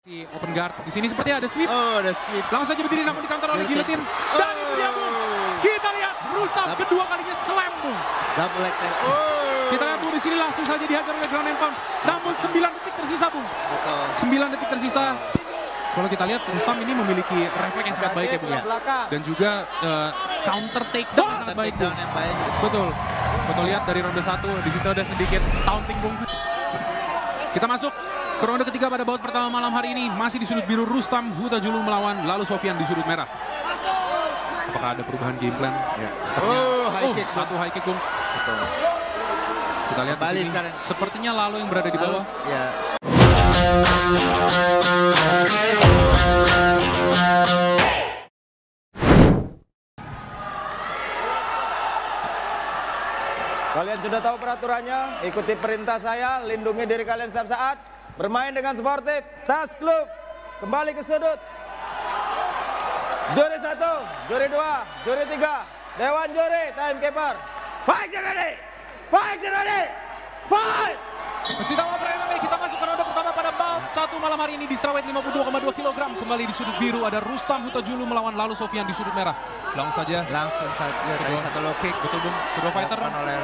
Open guard. Di sini seperti ada sweep. Oh, ada sweep. Langsung saja berdiri namun di counter oleh Giletin. Dan itu dia, Bung. Kita lihat Rustam kedua kalinya slam, Bung. Double leg tap. Kita lihat Bung di sini langsung saja dihajar oleh ground and pound. Namun 9 detik tersisa, Bung. Betul. 9 detik tersisa. Kalau kita lihat Rustam ini memiliki refleks yang sangat baik ya, Bung ya. Dan juga counter takedown yang sangat baik, Bung. Betul. Betul, lihat dari ronde 1 di situ ada sedikit taunting, Bung. Kita masuk ke ronde ketiga pada bout pertama malam hari ini. Masih di sudut biru Rustam Huta-Julu melawan Lalu Sofyan di sudut merah. Apakah ada perubahan game plan? Ya. High kick. Satu high kick, Bung. Betul. Kita lihat di sini. Sekarang. Sepertinya Lalu yang berada di bawah. Ya. Kalian sudah tahu peraturannya, ikuti perintah saya, lindungi diri kalian setiap saat, bermain dengan sportif, tas klub, kembali ke sudut. Juri 1, juri 2, juri 3, Dewan Juri, timekeeper. Fight Jeremy! Fight Jeremy! Fight! Pecinta olahraga MMA, kita masuk ke ronde pertama pada bout 1 malam hari ini di strawweight 52,2 kg. Kembali di sudut biru ada Rustam Huta-Julu melawan Lalu Sofyan di sudut merah. Langsung saja. Langsung saja dari satu low kick. Betul, Bung. Kedua fighter. Oleh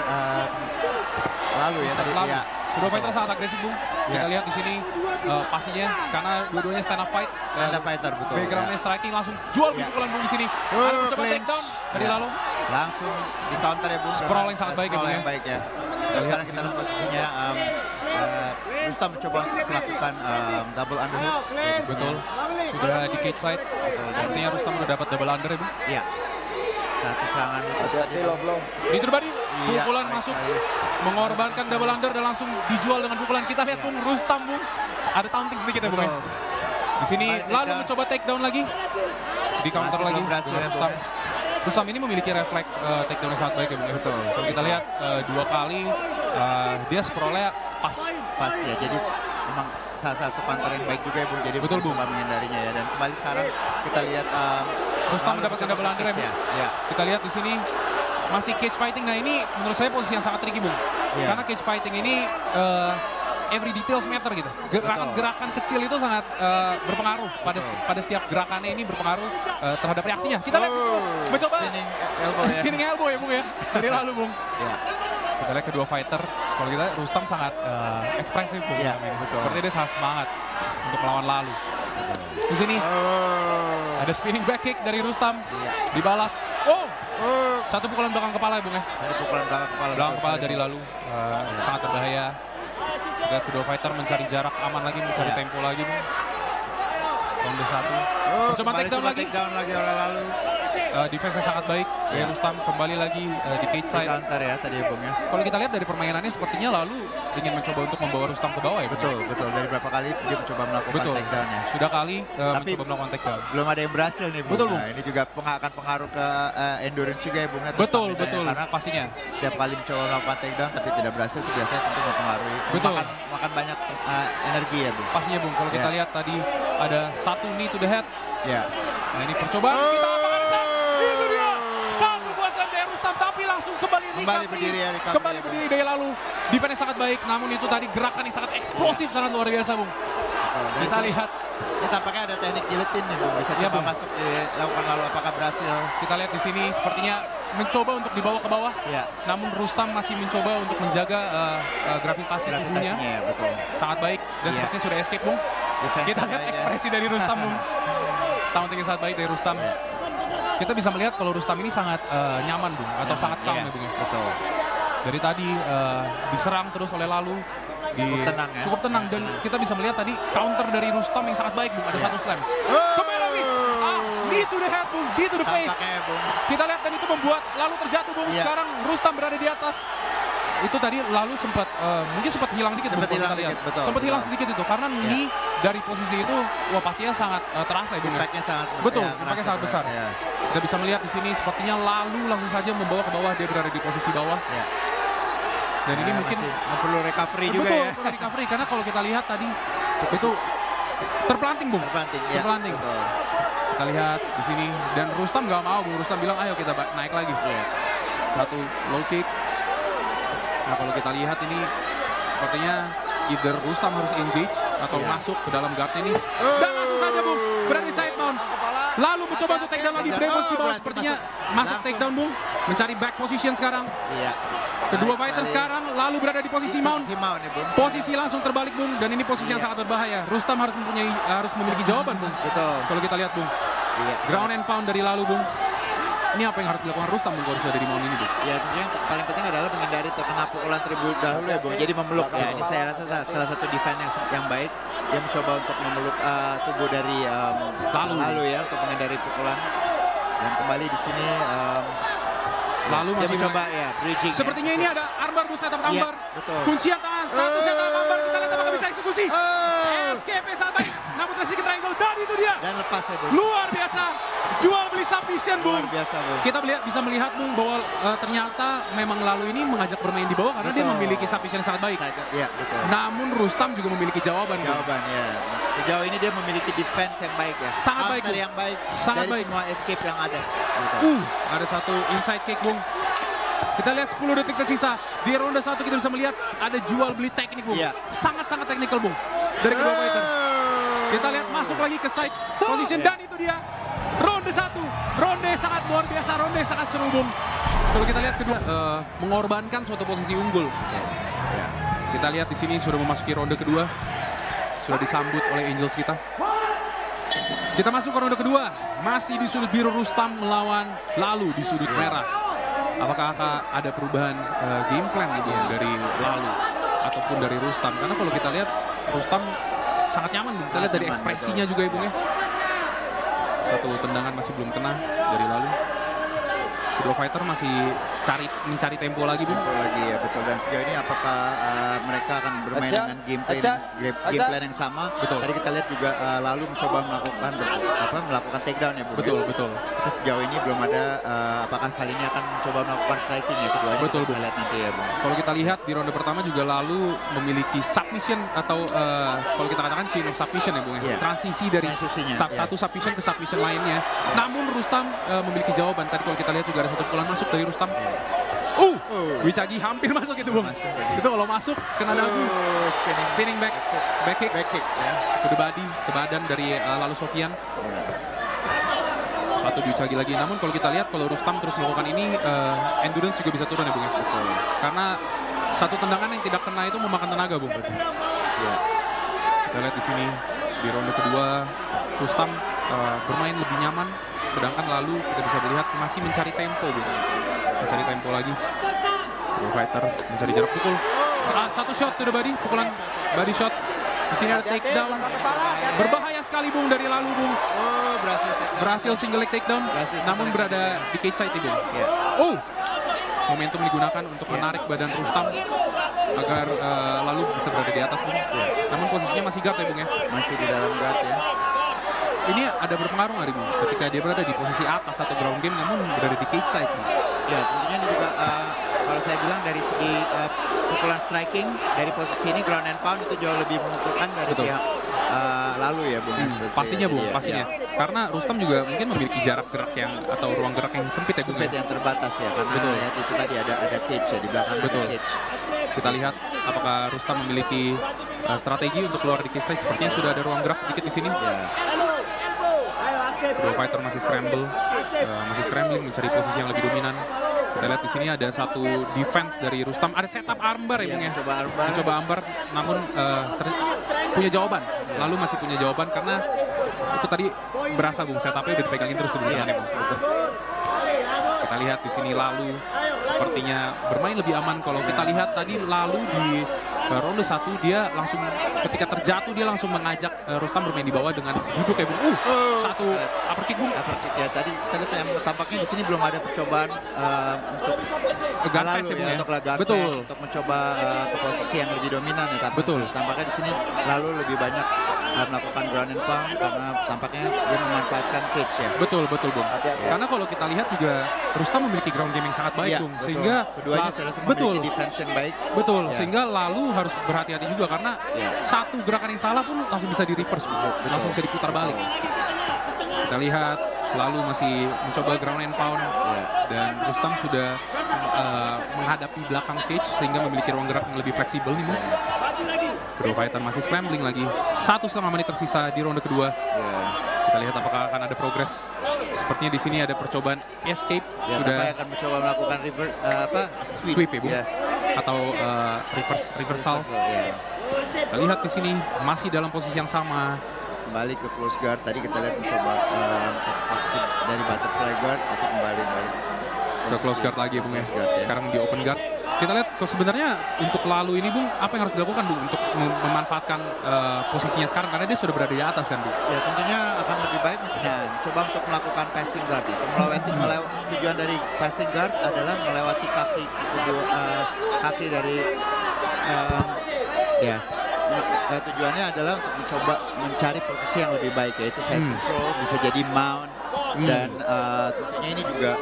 Lalu ya tadi. Lalu. Ya. Kedua fighter sangat agresif, Bung. Kita lihat di sini pastinya karena dua-duanya stand up fight. Stand up fighter, betul. Backgroundnya striking langsung jual pukulan, Bung, di sini. Ada mencoba takedown dari Lalu. Langsung di counter ya, Bung. Sprawl yang sangat baik ya, Bung. Yang baik ya. Dan sekarang kita lihat posisinya Rustam mencoba melakukan double underhook. Betul. Sudah di cage side. Artinya Rustam sudah dapat double under ya, Bung. Iya. Satu serangan. Hati-hati low blow. Diterbadi. Iya, Pukulan masuk. Mengorbankan double under dan langsung dijual dengan pukulan. Kita lihat, Bung, Rustam, Bung. Ada taunting sedikit ya, Bung. Di sini Lalu mencoba takedown lagi. Di counter lagi. Rustam. Rustam ini memiliki refleks takedown yang sangat baik ya, Bung. Betul. Kalau kita lihat 2 kali dia scrollnya pas ya. Jadi memang salah satu counter yang baik juga ya, Bung. Jadi betul, Bung, menghindarinya ya. Dan kembali sekarang kita lihat Rustam mendapatkan double under ya, Bung. Ya. Kita lihat di sini masih cage fighting. Nah, ini menurut saya posisi yang sangat tricky, Bung. Ya. Karena cage fighting ini every details matter gitu. Gerakan kecil itu sangat berpengaruh pada setiap gerakannya, ini berpengaruh terhadap reaksinya. Kita lihat mencoba spinning elbow ya, Bung ya. Dari Lalu, Bung. Ya. Kita lihat kedua fighter. Kalau kita Rustam sangat ekspresif, Bung. Ya, betul. Seperti dia sangat semangat untuk melawan Lalu. Di sini ada spinning back kick dari Rustam. Dibalas. Satu pukulan belakang kepala ya, Bung ya. Satu pukulan belakang kepala dari Lalu. Sangat berbahaya. Kita kedua fighter mencari jarak aman lagi, mencari tempo lagi, Bung. Ronde 1. Coba takedown lagi oleh Lalu. Defense sangat baik. Rustam kembali lagi di cage side. Counter ya tadi ya, Bung ya. Kalau kita lihat dari permainannya sepertinya Lalu ingin mencoba untuk membawa Rustam ke bawah ya, Bung. Betul. Dari berapa kali dia mencoba melakukan takedown ya. Sudah kali tapi mencoba melakukan takedown. Belum ada yang berhasil nih, Bung. Betul, Bung. Nah, ini juga akan pengaruh ke endurance juga ya, Bung. Betul. Karena pastinya. Setiap kali mencoba melakukan takedown tapi tidak berhasil itu biasanya tentu mempengaruhi. Makan banyak energi ya, Bung. Pastinya, Bung. Kalau kita lihat tadi ada satu knee to the head. Ya. Nah, ini percobaan kita itu dia. Satu buatan dari Rustam tapi langsung kembali berdiri ya, kembali berdiri dari Lalu. Defense sangat baik, namun itu tadi gerakan yang sangat eksplosif, sangat luar biasa, Bung. Kita lihat. Ini tampaknya ada teknik giletin nih, Bung. Bisa coba masuk dilakukan Lalu, apakah berhasil? Kita lihat di sini sepertinya mencoba untuk dibawa ke bawah. Ya. Namun Rustam masih mencoba untuk menjaga gravitasi tubuhnya. Ya, betul. Sangat baik dan sepertinya sudah escape, Bung. Kita lihat ekspresi dari Rustam, Bung. Taunting yang sangat baik dari Rustam. Kita bisa melihat kalau Rustam ini sangat nyaman, Bung, atau sangat calm ya, Bung. Betul. Dari tadi diserang terus oleh Lalu. Cukup tenang dan kita bisa melihat tadi counter dari Rustam yang sangat baik, Bung. Ada satu slam. Kembali lagi. Knee to the head, Bung. Knee to the face. Kita lihat dan itu membuat Lalu terjatuh, Bung. Sekarang Rustam berada di atas. Itu tadi Lalu mungkin sempat hilang dikit, Bung. Sempat hilang sedikit itu karena knee dari posisi itu pastinya sangat terasa ya, Bung. Impactnya sangat impactnya sangat besar. Kita bisa melihat di sini sepertinya Lalu langsung saja membawa ke bawah, dia berada di posisi bawah. Dan ini mungkin perlu recovery juga ya. Perlu recovery karena kalau kita lihat tadi itu terpelanting, Bung. Terpelanting. Kita lihat di sini dan Rustam nggak mau, Bung. Rustam bilang ayo kita naik lagi. Satu low kick. Nah, kalau kita lihat ini sepertinya either Rustam harus engage atau masuk ke dalam guardnya nih. Dan langsung saja Bung, berada di side mount. Lalu mencoba untuk take down lagi, Brave si bawah sepertinya masuk take down Bung. Mencari back position sekarang. Iya. Kedua fighter sekarang lalu berada di posisi mount. Posisi langsung terbalik Bung, dan ini posisi yang sangat berbahaya. Rustam harus memiliki jawaban Bung. Betul. Kalau kita lihat Bung, ground and pound dari lalu Bung. Ini apa yang harus dilakukan Rustam Bung kalau sudah dari mount ini Bung? Ya tentunya yang paling penting adalah menghindari terkena pukulan terlebih dahulu ya Bung. Jadi memeluk ya, ini saya rasa salah satu defense yang baik. Dia mencoba untuk memeluk tubuh dari lalu ya, untuk menghindari pukulan. Dan kembali di sini lalu masih mencoba ya bridging. Sepertinya ini ada armbar Bu, setup armbar. Betul. Kuncian tangan, satu setup armbar. Kita lihat apakah bisa eksekusi. SKP saat baik. Namun sedikit triangle dan itu dia. Dan lepas ya Bung. Luar biasa. Jual beli submission Bung. Luar biasa Bung. Kita bisa melihat Bung bahwa ternyata memang lalu ini mengajak bermain di bawah karena dia memiliki submission yang sangat baik. Iya betul. Namun Rustam juga memiliki jawaban. Ya. Sejauh ini dia memiliki defense yang baik ya. Sangat baik. Yang baik sangat dari baik. Semua escape yang ada. Gitu. Ada satu inside kick Bung. Kita lihat 10 detik tersisa. Di ronde 1 kita bisa melihat ada jual beli teknik Bung. Sangat-sangat teknikal Bung. Dari kedua fighter. Kita lihat masuk lagi ke side position dan itu dia. Ronde 1. Ronde sangat luar biasa. Ronde sangat seru Bung. Kalau kita lihat kedua mengorbankan suatu posisi unggul. Kita lihat di sini sudah memasuki ronde kedua. Sudah disambut oleh Angels kita. Kita masuk ke ronde kedua. Masih di sudut biru Rustam melawan lalu di sudut merah. Apakah ada perubahan game plan gitu dari lalu ataupun dari Rustam? Karena kalau kita lihat Rustam sangat nyaman. Kita lihat dari ekspresinya juga Ibu ya. Satu tendangan masih belum kena dari lalu. Kedua fighter masih mencari tempo lagi Bung. Tempo lagi ya betul. Dan sejauh ini apakah mereka akan bermain dengan game plan yang sama? Betul. Tadi kita lihat juga lalu mencoba melakukan takedown ya Bung. Betul. Tapi sejauh ini belum ada apakah kali ini akan mencoba melakukan striking ya keduanya. Betul kita lihat nanti ya Bung. Kalau kita lihat di ronde pertama juga lalu memiliki submission atau kalau kita katakan chain of submission ya Bung ya. Transisi dari satu submission ke submission lainnya. Namun Rustam memiliki jawaban. Tadi kalau kita lihat juga ada satu pukulan masuk dari Rustam. Wicagi hampir masuk itu Bung. Itu kalau masuk kena dagu. Spinning back kick ya. To the body, ke badan dari lalu Sofian. Satu Wicagi lagi. Namun kalau kita lihat kalau Rustam terus melakukan ini endurance juga bisa turun ya Bung ya. Karena satu tendangan yang tidak kena itu memakan tenaga Bung. Kita lihat di sini di ronde kedua Rustam bermain lebih nyaman. Sedangkan lalu kita bisa melihat masih mencari tempo Bung. Mencari tempo lagi. Pro fighter mencari jarak pukul. Satu shot to the body, pukulan body shot. Di sini ada takedown. Berbahaya sekali Bung dari lalu Bung. Berhasil single leg takedown. Namun berada di cage side Bung. Momentum digunakan untuk menarik badan Rustam agar lalu bisa berada di atas Bung. Namun posisinya masih guard ya Bung ya. Masih di dalam guard ya. Ini ada berpengaruh nggak Bung ketika dia berada di posisi atas atau ground game namun berada di cage side Bung? Ya tentunya ini juga kalau saya bilang dari segi pukulan striking dari posisi ini ground and pound itu jauh lebih menentukan dari pihak lalu ya Bung. Pastinya Bung, pastinya. Karena Rustam juga mungkin memiliki jarak gerak yang atau ruang gerak yang sempit ya Bung. Sempit yang terbatas ya karena ya, itu tadi ada cage ya di belakang ada cage. Kita lihat apakah Rustam memiliki strategi untuk keluar di cage side. Sepertinya sudah ada ruang gerak sedikit di sini. Pro fighter masih scrambling mencari posisi yang lebih dominan. Kita lihat di sini ada satu defense dari Rustam. Ada setup armbar ya Bung ya. Mencoba armbar namun punya jawaban. Lalu masih punya jawaban karena itu tadi berasa Bung setupnya udah dipegangin terus di belakangnya Bung. Kita lihat di sini lalu sepertinya bermain lebih aman. Kalau kita lihat tadi lalu di ronde 1 dia langsung ketika terjatuh dia langsung mengajak Rustam bermain di bawah dengan duduk ya Bung. Satu upper kick Bung. Upper kick ya tadi yang tampaknya di sini belum ada percobaan untuk lalu ya, untuk laga untuk mencoba ke posisi yang lebih dominan ya tampaknya di sini lalu lebih banyak melakukan ground and pound karena tampaknya dia memanfaatkan cage ya. Betul Bung. Karena kalau kita lihat juga Rustam memiliki ground game yang sangat baik Bung. Sehingga keduanya saya rasa memiliki defense yang baik. Sehingga lalu harus berhati-hati juga karena satu gerakan yang salah pun langsung bisa di reverse, langsung bisa diputar balik. Kita lihat lalu masih mencoba ground and pound dan Rustam sudah menghadapi belakang cage sehingga memiliki ruang gerak yang lebih fleksibel nih Bung. Kedua fighter masih scrambling lagi. 1 setengah menit tersisa di ronde kedua. Kita lihat apakah akan ada progres. Sepertinya di sini ada percobaan escape. Sudah akan mencoba melakukan sweep ya, Bung? Atau reversal. Kita lihat di sini masih dalam posisi yang sama. Kembali ke close guard. Tadi kita lihat mencoba posisi dari butterfly guard, tapi kembali ke close guard lagi ya, Bung ya. Sekarang di open guard. Kita lihat sebenarnya untuk lalu ini, Bung, apa yang harus dilakukan, Bung, untuk memanfaatkan posisinya sekarang, karena dia sudah berada di atas kan, Bung? Ya, tentunya akan lebih baik coba untuk melakukan passing guard itu. Tujuan dari passing guard adalah melewati kaki dari tujuannya adalah untuk mencoba mencari posisi yang lebih baik, yaitu side control, bisa jadi mount, dan tentunya ini juga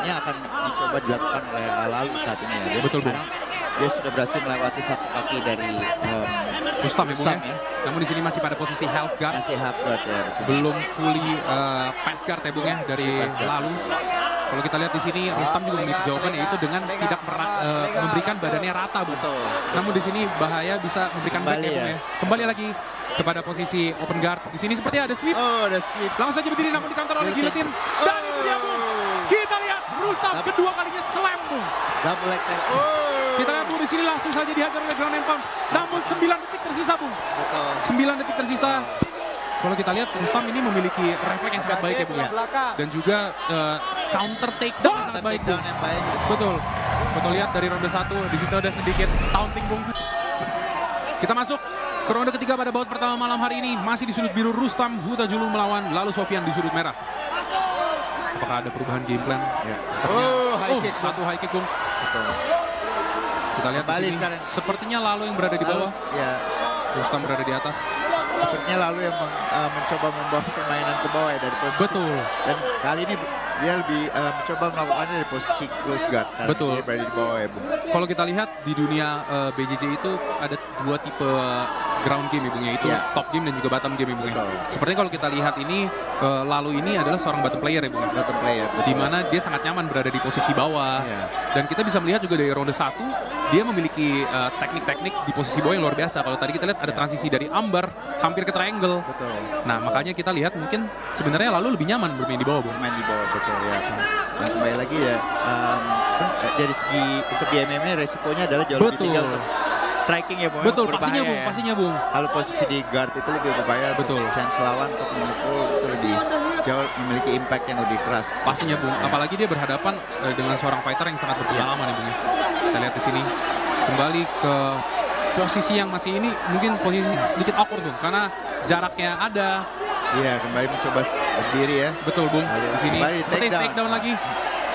ini akan dicoba dilakukan oleh Lalu saat ini ya. Betul, Bung. Dia sudah berhasil melewati satu kaki dari Rustam ya, Bung ya. Namun di sini masih pada posisi half guard. Masih half guard ya. Belum fully pass guard ya, Bung ya, dari Lalu. Kalau kita lihat di sini Rustam juga memiliki jawaban, yaitu dengan tidak memberikan badannya rata, Bung. Betul. Namun di sini bahaya bisa memberikan back ya, Bung ya. Kembali lagi kepada posisi open guard. Di sini sepertinya ada sweep. Ada sweep. Langsung saja berdiri, namun di counter oleh guillotine. Dan itu dia, Bung. Kita lihat Rustam kedua kalinya slam, Bung. Double leg tap. Kita lihat, Bung, di sini langsung saja dihajar oleh ground and pound. Namun 9 detik tersisa, Bung. 9 detik tersisa. Kalau kita lihat Rustam ini memiliki refleks yang sangat baik ya, Bung ya. Dan juga counter takedown yang sangat baik, Bung. Betul. Betul, lihat dari ronde 1 di situ ada sedikit taunting, Bung. Kita masuk ke ronde ketiga pada bout pertama malam hari ini. Masih di sudut biru Rustam Huta-Julu melawan Lalu Sofyan di sudut merah. Apakah ada perubahan game plan? Ya. Satu high kick, Bung. Betul. Kita lihat di sini. Sepertinya Lalu yang berada di bawah. Ya. Rustam berada di atas. Sepertinya Lalu yang mencoba membawa permainan ke bawah ya dari posisi. Betul. Dan kali ini dia lebih mencoba melakukannya dari posisi close guard. Betul. Dia berada di bawah ya, Bung. Kalau kita lihat di dunia BJJ itu ada 2 tipe ground game, Bung, yaitu top game dan juga bottom game, Bung. Sepertinya kalau kita lihat ini Lalu ini adalah seorang bottom player ya, Bung. Bottom player. Di mana dia sangat nyaman berada di posisi bawah. Dan kita bisa melihat juga dari ronde 1 dia memiliki teknik-teknik di posisi bawah yang luar biasa. Kalau tadi kita lihat ada transisi dari ambar hampir ke triangle. Betul. Nah, makanya kita lihat mungkin sebenarnya Lalu lebih nyaman bermain di bawah, Bung. Bermain di bawah, betul ya. Dan kembali lagi ya, dari segi untuk di MMA resikonya adalah jauh lebih tinggi untuk striking ya, Bung. Betul, pastinya, Bung. Pastinya, Bung. Kalau posisi di guard itu lebih berbahaya. Betul. Chance lawan untuk memukul itu lebih jauh memiliki impact yang lebih keras. Pastinya, Bung. Apalagi dia berhadapan dengan seorang fighter yang sangat berpengalaman ya, Bung. Kita lihat di sini kembali ke posisi yang masih ini mungkin posisi sedikit awkward, Bung, karena jaraknya ada. Iya, kembali mencoba berdiri ya. Betul, Bung. Di sini seperti takedown lagi.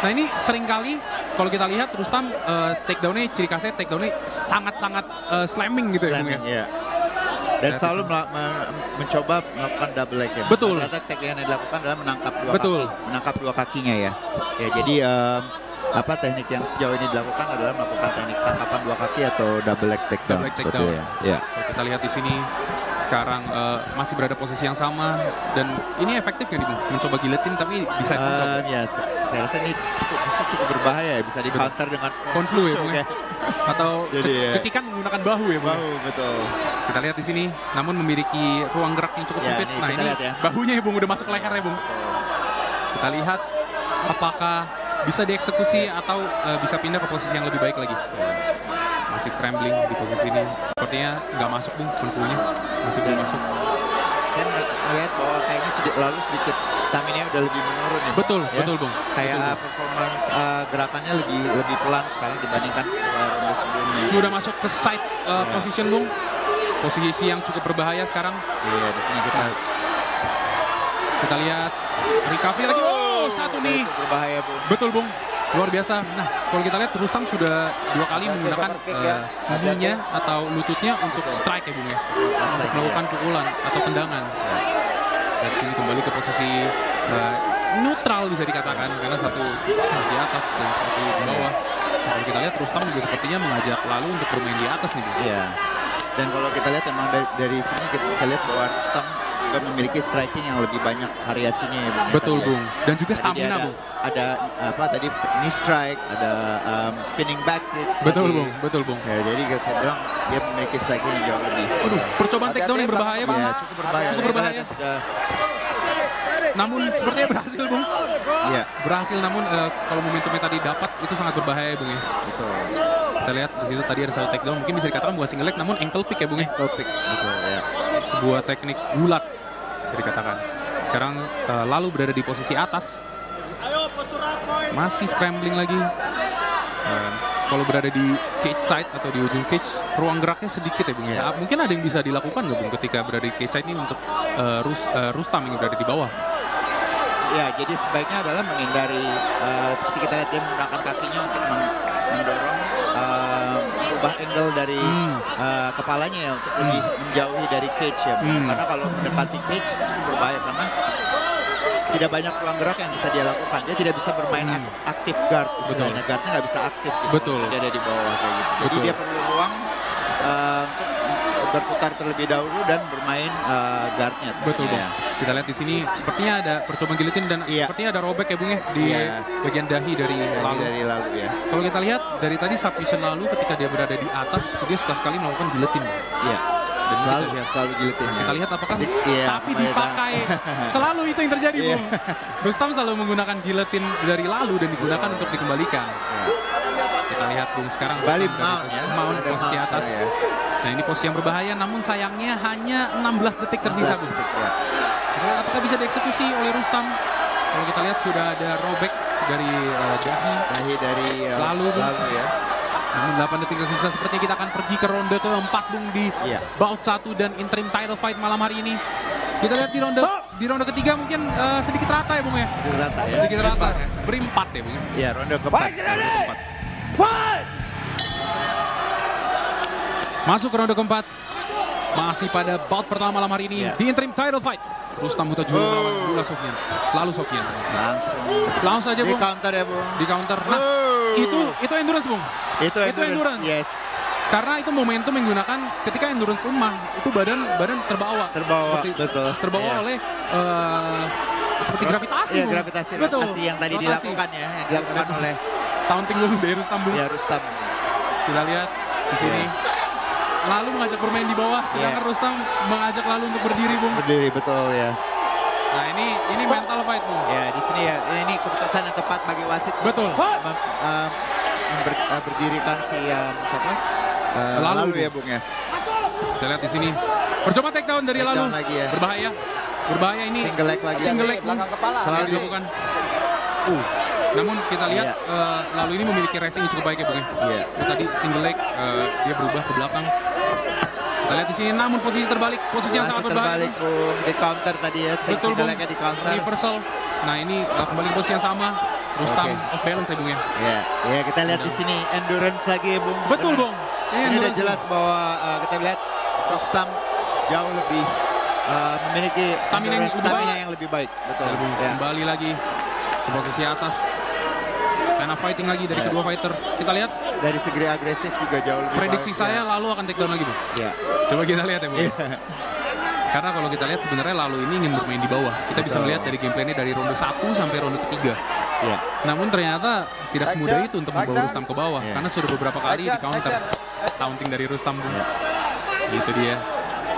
Nah, ini seringkali kalau kita lihat Rustam takedown-nya, ciri khasnya takedown-nya sangat-sangat slamming gitu ya, Bung ya. Iya. Dan selalu mencoba melakukan double leg ya. Betul. Ternyata takedown yang dilakukan adalah menangkap dua kaki. Menangkap dua kakinya ya. Ya, jadi teknik yang sejauh ini dilakukan adalah melakukan teknik tangkapan dua kaki atau double leg takedown. Double leg takedown. Ya. Kita lihat di sini sekarang masih berada posisi yang sama dan ini efektif kan, mencoba guillotine tapi bisa ya, saya rasa ini cukup berbahaya ya, bisa di counter dengan konflu ya, Bung ya. Atau cekikan menggunakan bahu ya, Bung. Bahu, betul. Kita lihat di sini namun memiliki ruang gerak yang cukup sempit. Nah, ini bahunya ya, Bung, udah masuk leher ya, Bung. Kita lihat apakah bisa dieksekusi atau bisa pindah ke posisi yang lebih baik lagi. Masih scrambling di posisi ini. Sepertinya nggak masuk, Bung, konflunya. Masih belum masuk. Saya melihat bahwa kayaknya Lalu sedikit stamina udah lebih menurun ya. Betul, ya? Betul, Bung. Kayak performance gerakannya lebih pelan sekarang dibandingkan ronde sebelumnya. Sudah masuk ke side position, Bung. Posisi yang cukup berbahaya sekarang. Iya, di sini kita lihat recovery lagi. Oh, satu nih. Berbahaya, Bung. Betul, Bung. Luar biasa. Nah, kalau kita lihat Rustam sudah 2 kali menggunakan kaki-nya atau lututnya untuk strike ya, Bung ya. Untuk melakukan pukulan atau tendangan. Dari sini kembali ke posisi neutral bisa dikatakan karena satu di atas dan satu di bawah. Nah, kalau kita lihat Rustam juga sepertinya mengajak Lalu untuk bermain di atas nih, Bung. Iya. Dan kalau kita lihat emang dari sini kita bisa lihat bahwa Rustam juga memiliki striking yang lebih banyak variasinya ya, Bung. Betul, Bung. Dan juga stamina, Bung. Ada apa tadi knee strike, ada spinning back kick. Betul, Bung. Betul, Bung. Ya, jadi saya bilang dia memiliki striking yang jauh lebih. Aduh, percobaan takedown yang berbahaya, Bang. Ya, cukup berbahaya. Cukup berbahaya. Namun sepertinya berhasil, Bung. Iya. Berhasil, namun kalau momentumnya tadi dapat itu sangat berbahaya, Bung ya. Betul. Kita lihat di situ tadi ada satu takedown, mungkin bisa dikatakan bukan single leg namun ankle pick ya, Bung ya. Ankle pick. Betul, ya. Sebuah teknik gulat bisa dikatakan. Sekarang lalu berada di posisi atas. Masih scrambling lagi. Kalau berada di cage side atau di ujung cage, ruang geraknya sedikit ya, Bung ya. Mungkin ada yang bisa dilakukan nggak, Bung, ketika berada di cage side ini untuk Rustam yang berada di bawah? Ya, jadi sebaiknya adalah menghindari seperti kita lihat dia menggunakan kakinya untuk mendorong ubah angle dari kepalanya ya untuk lebih menjauhi dari cage ya. Karena kalau mendekati cage itu berbahaya karena tidak banyak ruang gerak yang bisa dia lakukan. Dia tidak bisa bermain aktif guard. Betul. Guardnya nggak bisa aktif. Gitu. Betul. Dia ada di bawah kayak gitu. Jadi dia perlu ruang untuk berputar terlebih dahulu dan bermain guardnya. Betul, Bang. Kita lihat di sini sepertinya ada percobaan guillotine dan sepertinya ada robek ya, Bung ya, di bagian dahi dari lalu ya. Kalau kita lihat dari tadi submission lalu ketika dia berada di atas, dia suka sekali melakukan guillotine. Iya. Dan selalu guillotine. Kita lihat apakah tapi dipakai. Selalu itu yang terjadi, Bung. Rustam selalu menggunakan guillotine dari lalu dan digunakan untuk dikembalikan. Kita lihat, Bung, sekarang balik mount posisi atas. Nah, ini posisi yang berbahaya, namun sayangnya hanya 16 detik tersisa, Bung. Apakah bisa dieksekusi oleh Rustam? Kalau kita lihat sudah ada robek dari dahi dari lalu ya. Namun 8 detik tersisa, sepertinya kita akan pergi ke ronde keempat, Bung, di bout 1 dan interim title fight malam hari ini. Kita lihat di ronde ketiga mungkin sedikit rata ya, Bung ya. Sedikit rata. Berimpat ya, Bung. Iya, ronde keempat. Masuk ke ronde keempat. Masih pada bout pertama malam hari ini di interim title fight. Rustam Huta-Juru melawan Abdullah Sofyan. Lalu Sofyan. Langsung saja, Bung. Di counter ya, Bung. Di counter. Nah, itu endurance, Bung. Itu endurance. Yes. Karena itu momentum yang digunakan ketika endurance lemah, itu badan terbawa. Betul. Terbawa oleh seperti gravitasi. Iya, gravitasi yang tadi dilakukan ya, yang dilakukan oleh taunting dulu dari Rustam, Bung. Ya, Rustam. Kita lihat di sini. Lalu mengajak bermain di bawah, sedangkan Rustam mengajak lalu untuk berdiri, Bung. Berdiri, betul ya. Nah, ini mental fight, Bung. Ya, di sini ya, ini keputusan yang tepat bagi wasit. Betul. Berdirikan si siapa? Lalu ya, Bung ya. Kita lihat di sini. Percobaan takedown dari lalu. Lagi ya. Berbahaya ini. Single leg lagi. Single leg, Bung. Selalu dilakukan. Namun kita lihat lalu ini memiliki resting yang cukup baik ya, Bung. Tadi single leg dia berubah ke belakang. Kita lihat di sini, namun posisi terbalik, posisi yang sangat berbahaya. Terbalik, Bung. Di counter tadi ya. Betul, Bung. Di counter. Reversal. Nah, ini kembali posisi yang sama. Rustam off balance ya, Bung ya. Ya, kita lihat di sini endurance lagi ya, Bung. Betul, Bung. Ini udah jelas bahwa kita lihat Rustam jauh lebih memiliki stamina yang lebih baik. Betul. Kembali lagi ke posisi atas. Karena fighting lagi dari kedua fighter. Kita lihat dari segi agresif juga jauh lebih prediksi saya lalu akan takedown lagi, Bung. Coba kita lihat ya, Bung. Karena kalau kita lihat sebenarnya lalu ini ingin bermain di bawah. Kita bisa melihat dari gameplaynya dari ronde 1 sampai ronde ketiga. Namun ternyata tidak semudah itu untuk membawa Rustam ke bawah. Karena sudah beberapa kali di counter taunting dari Rustam, Bung. Gitu dia.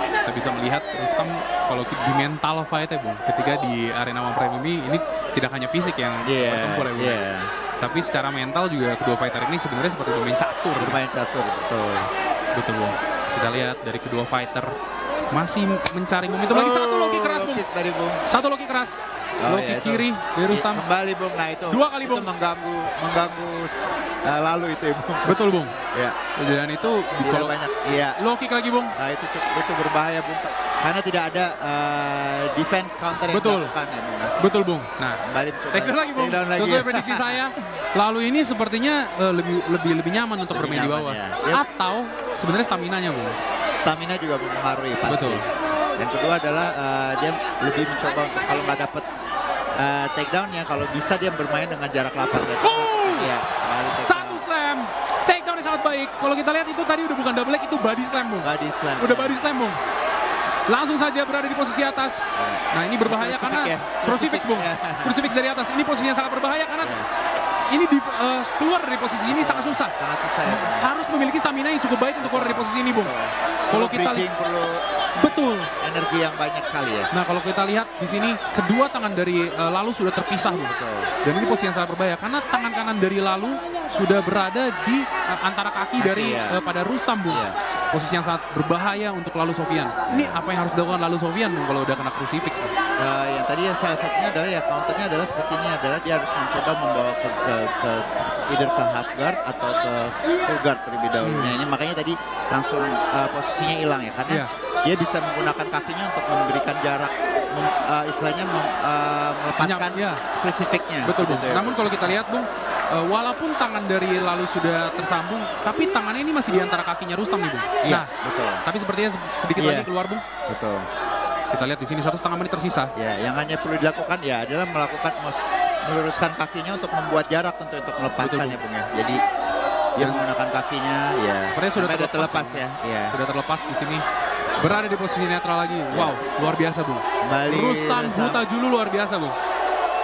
Kita bisa melihat Rustam kalau di mental fight ya, Bung. Ketika di arena One Prime ini tidak hanya fisik yang bertempur ya, Bung. Tapi secara mental juga kedua fighter ini sebenarnya seperti bermain catur. Betul, Bung. Kita lihat dari kedua fighter masih mencari momentum lagi. Satu low kick keras, Bung. Satu low kick keras. Low kick kiri dari Rustam. Kembali, Bung. Nah, itu dua kali, Bung. Itu mengganggu lalu itu ya, Bung. Betul, Bung. Dan itu kalau banyak. Low kick lagi, Bung. Nah, itu berbahaya, Bung. Karena tidak ada defense counter yang dilakukan ya, Bung. Betul, Bung. Nah, takedown lagi, Bung. Sesuai prediksi saya, lalu ini sepertinya lebih nyaman untuk bermain di bawah. Atau sebenarnya stamina-nya, Bung. Stamina juga mempengaruhi pasti. Betul. Yang kedua adalah dia lebih mencoba untuk kalau nggak dapat takedown-nya, kalau bisa dia bermain dengan jarak lapar. Satu slam. Takedown yang sangat baik. Kalau kita lihat itu tadi udah bukan double leg, itu body slam, Bung. Body slam. Udah body slam, Bung. langsung saja berada di posisi atas. Nah ini berbahaya karena crucifix bung, crucifix dari atas. Ini posisinya sangat berbahaya karena ini keluar dari posisi ini sangat susah. Harus memiliki stamina yang cukup baik untuk keluar dari posisi ini bung. Kalau kita perlu betul energi yang banyak sekali ya. Nah kalau kita lihat di sini kedua tangan dari Lalu sudah terpisah bung. Dan ini posisi yang sangat berbahaya karena tangan kanan dari Lalu sudah berada di antara kaki dari pada Rustam bung. Posisi yang sangat berbahaya untuk Lalu Sofyan. Ini apa yang harus dilakukan Lalu Sofyan bung kalau udah kena crucifix bung? Yang tadi yang salah satunya adalah ya counternya adalah seperti ini adalah dia harus mencoba membawa ke either ke half guard atau ke full guard terlebih dahulu. Ini makanya tadi langsung posisinya hilang ya karena dia bisa menggunakan kakinya untuk memberikan jarak, istilahnya melepaskan crucifixnya. Betul bung. Namun kalau kita lihat bung, walaupun tangan dari Lalu sudah tersambung, tapi tangannya ini masih di antara kakinya Rustam nih bung. Iya, betul. Tapi sepertinya sedikit lagi keluar bung. Betul. Kita lihat di sini 1,5 menit tersisa. Ya, yang hanya perlu dilakukan ya adalah meluruskan kakinya untuk membuat jarak tentu untuk melepaskan ya bung ya. Jadi dia menggunakan kakinya ya. Sepertinya sudah terlepas ya. Sudah terlepas di sini. Berada di posisi netral lagi. Wow, luar biasa bung. Rustam Huta-Julu luar biasa bung.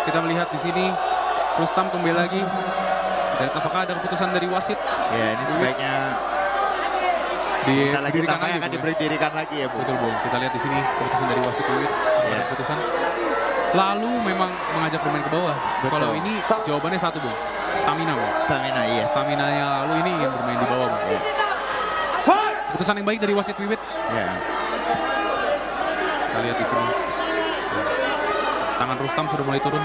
Kita melihat di sini Rustam kembali lagi. Dan apakah ada keputusan dari wasit? Ya, ini sebaiknya didirikan lagi ya, Bu. Betul, Bu. Kita lihat di sini keputusan dari wasit Wiwit. Keputusan. Lalu memang mengajak bermain ke bawah. Kalau ini jawabannya satu, Bu. Stamina, Bu. Stamina, iya. Staminanya Lalu ini ingin bermain di bawah, Bu. Keputusan yang baik dari wasit Wiwit. Ya. Kita lihat di sini. Tangan Rustam sudah mulai turun.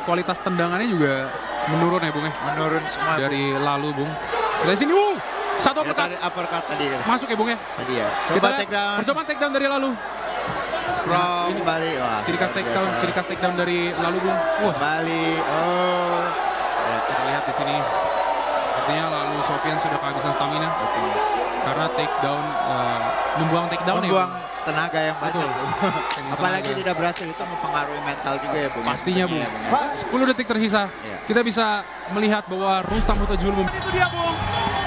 Kualitas tendangannya juga menurun ya, Bung ya. Menurun semua dari Lalu, Bung. Dari sini, satu uppercut tadi. Masuk ya, Bung ya. Tadi ya. Kita percobaan take down dari Lalu. Ini balik. Wah, ciri khas take down dari Lalu, Bung. Balik. Ya, kita lihat di sini. Artinya Lalu Sofyan sudah kehabisan stamina. Karena take down membuang take down ya. Membuang tenaga yang banyak. Apalagi tidak berhasil itu mempengaruhi mental juga ya, Bung. Pastinya, Bung. 10 detik tersisa. Kita bisa melihat bahwa Rustam Huta-Julu. Itu dia, Bung.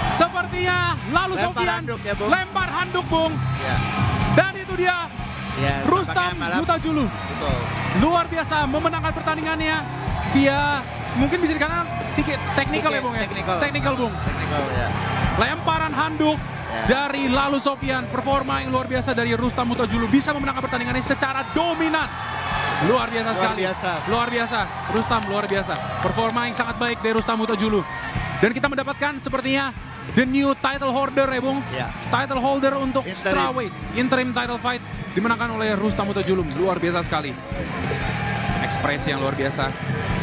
Sepertinya Lalu Sofyan lempar handuk, Bung. Dan itu dia. Rustam Huta-Julu. Luar biasa memenangkan pertandingannya via mungkin bisa dikatakan teknikal ya, Bung ya. Teknikal, Bung. Lemparan handuk dari Lalu Sofyan, performa yang luar biasa dari Rustam Huta-Julu bisa memenangkan pertandingannya secara dominan. Luar biasa sekali. Luar biasa. Rustam luar biasa. Performa yang sangat baik dari Rustam Huta-Julu. Dan kita mendapatkan sepertinya the new title holder ya, Bung. Title holder untuk strawweight interim title fight dimenangkan oleh Rustam Huta-Julu. Luar biasa sekali. Ekspresi yang luar biasa.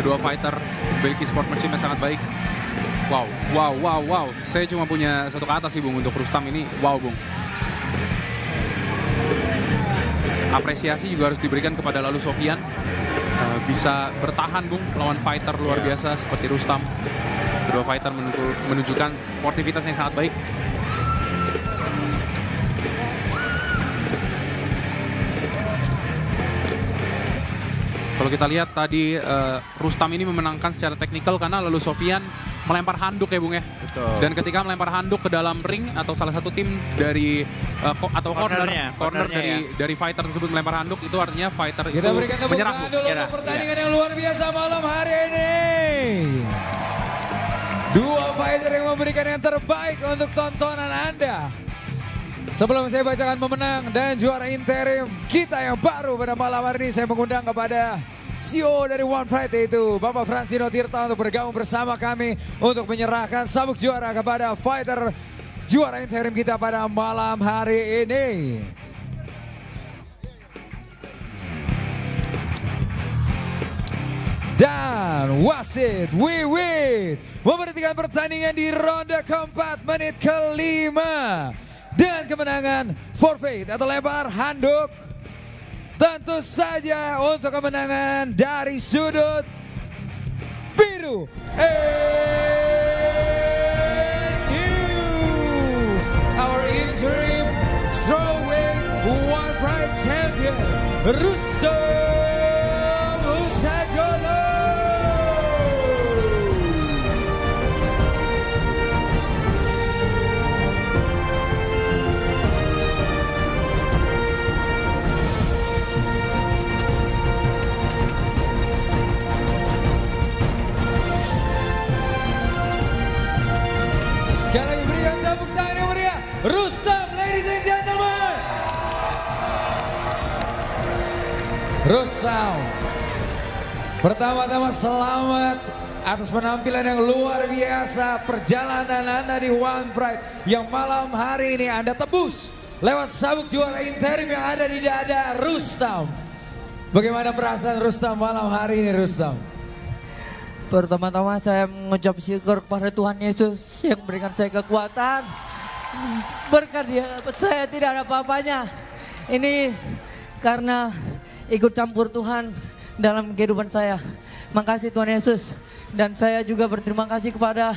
Kedua fighter memiliki sportsmanship yang sangat baik. Wow. Saya cuma punya satu kata sih, Bung, untuk Rustam ini. Wow, Bung. Apresiasi juga harus diberikan kepada Lalu Sofyan. Bisa bertahan, Bung, lawan fighter luar biasa seperti Rustam. Kedua fighter menunjukkan sportivitas yang sangat baik. Kalau kita lihat tadi Rustam ini memenangkan secara teknikal karena Lalu Sofyan melempar handuk ya, Bung ya. Betul. Dan ketika melempar handuk ke dalam ring atau salah satu tim dari atau corner dari fighter tersebut melempar handuk, itu artinya fighter itu menyerang. Untuk pertandingan yang luar biasa malam hari ini. Dua fighter yang memberikan yang terbaik untuk tontonan Anda. Sebelum saya bacakan pemenang dan juara interim kita yang baru pada malam hari ini, saya mengundang kepada CEO dari One Pride, yaitu Bapak Francino Tirta, untuk bergabung bersama kami untuk menyerahkan sabuk juara kepada fighter juara interim kita pada malam hari ini. Dan wasit Wiwit memberhentikan pertandingan di ronde keempat menit kelima. Dan kemenangan forfeit atau lempar handuk tentu saja untuk kemenangan dari sudut biru. Our interim strawweight One Pride champion Rustam Huta-Julu. Rustam. Pertama-tama selamat atas penampilan yang luar biasa. Perjalanan Anda di One Pride yang malam hari ini Anda tebus lewat sabuk juara interim yang ada di dada Rustam. Bagaimana perasaan Rustam malam hari ini, Rustam? Pertama-tama saya mengucap syukur kepada Tuhan Yesus yang memberikan saya kekuatan. Berkat Dia, saya tidak ada apa-apanya. Ini karena ikut campur Tuhan dalam kehidupan saya. Makasih Tuhan Yesus. Dan saya juga berterima kasih kepada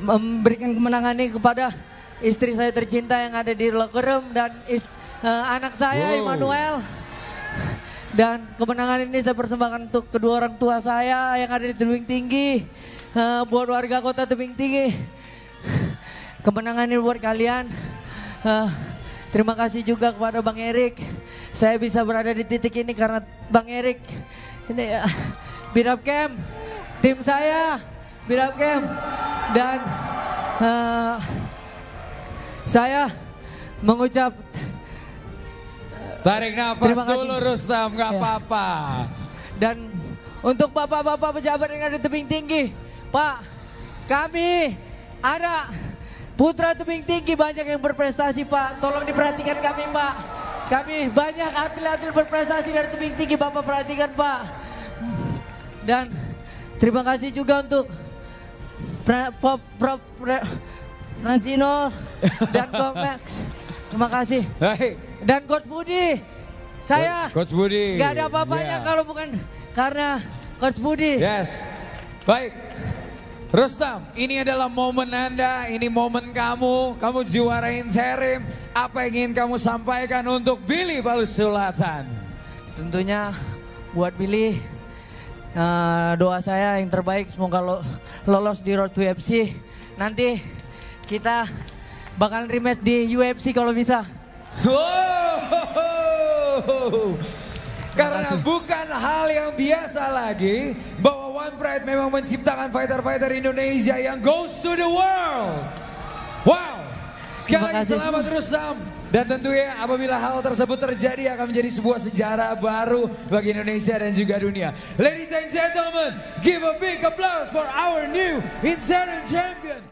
memberikan kemenangan ini kepada istri saya tercinta yang ada di locker room dan anak saya Immanuel. Dan kemenangan ini saya persembahkan untuk kedua orang tua saya yang ada di Tebing Tinggi. Buat warga kota Tebing Tinggi. Kemenangan ini buat kalian. Terima kasih juga kepada Bang Erik. Saya bisa berada di titik ini karena Bang Erik. Ini Beat Up Camp, tim saya Beat Up Camp. Dan saya mengucap tarik nafas dulu Rustam, gak apa-apa. Dan untuk bapak-bapak pejabat yang ada di Tebing Tinggi, Pak, kami ada putra Tebing Tinggi banyak yang berprestasi Pak, tolong diperhatikan kami Pak. Kami banyak atlet-atlet berprestasi dari Tebing Tinggi, Bapak perhatikan Pak. Dan terima kasih juga untuk Nancino dan Komex. Terima kasih. Dan Coach Budi, saya Coach Budi gak ada apa-apanya kalau bukan karena Coach Budi. Yes, baik. Rustam, ini adalah momen Anda, ini momen kamu juara interim. Apa yang ingin kamu sampaikan untuk Billy Balus Selatan? Tentunya buat Billy, doa saya yang terbaik semoga lolos di Road to UFC. Nanti kita bakal rematch di UFC kalau bisa. Wow. Karena bukan hal yang biasa lagi bahwa One Pride memang menciptakan fighter-fighter Indonesia yang goes to the world. Wow. Sekali lagi selamat Rustam. Dan tentunya apabila hal tersebut terjadi akan menjadi sebuah sejarah baru bagi Indonesia dan juga dunia. Ladies and gentlemen, give a big applause for our new interim champion.